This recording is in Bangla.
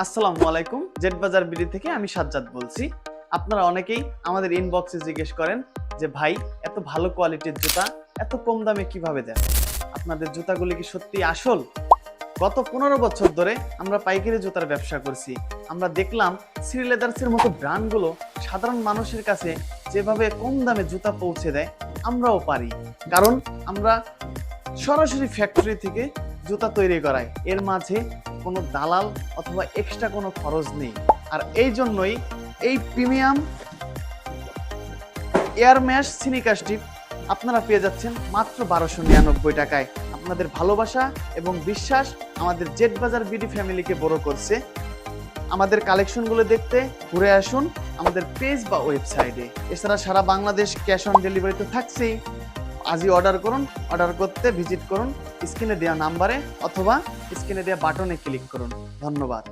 আসসালামু আলাইকুম। জেড বাজার বিডি থেকে আমি সাজ্জাদ বলছি। আপনারা অনেকেই আমাদের ইনবক্সে জিজ্ঞেস করেন যে ভাই, এত ভালো কোয়ালিটির জুতা এত কম দামে কিভাবে দেন? আপনাদের জুতাগুলি কি সত্যি আসল? গত 15 বছর ধরে আমরা পাইকারি জুতার ব্যবসা করছি। আমরা দেখলাম শ্রী লেদার্সের মতো ব্র্যান্ডগুলো সাধারণ মানুষের কাছে যেভাবে কম দামে জুতা পৌঁছে দেয়, আমরাও পারি। কারণ আমরা সরাসরি ফ্যাক্টরি থেকে জুতা তৈরি করাই, এর মাঝে কোনো দালাল অথবা এক্সট্রা কোনো খরচ নেই। আর এই জন্যই এই প্রিমিয়াম এয়ার ম্যাশ সিনিকার স্ট্রিপ আপনারা পেয়ে যাচ্ছেন মাত্র 1299 টাকায়। আপনাদের ভালোবাসা এবং বিশ্বাস আমাদের জেড বাজার বিডি ফ্যামিলিকে বড় করছে। আমাদের কালেকশনগুলো দেখতে ঘুরে আসুন আমাদের পেজ বা ওয়েবসাইটে। এছাড়া সারা বাংলাদেশ ক্যাশ অন ডেলিভারি তো থাকছেই। আজই অর্ডার করুন। অর্ডার করতে ভিজিট করুন স্ক্রিনে দেওয়া নাম্বারে অথবা স্ক্রিনে দেওয়া বাটনে ক্লিক করুন। ধন্যবাদ।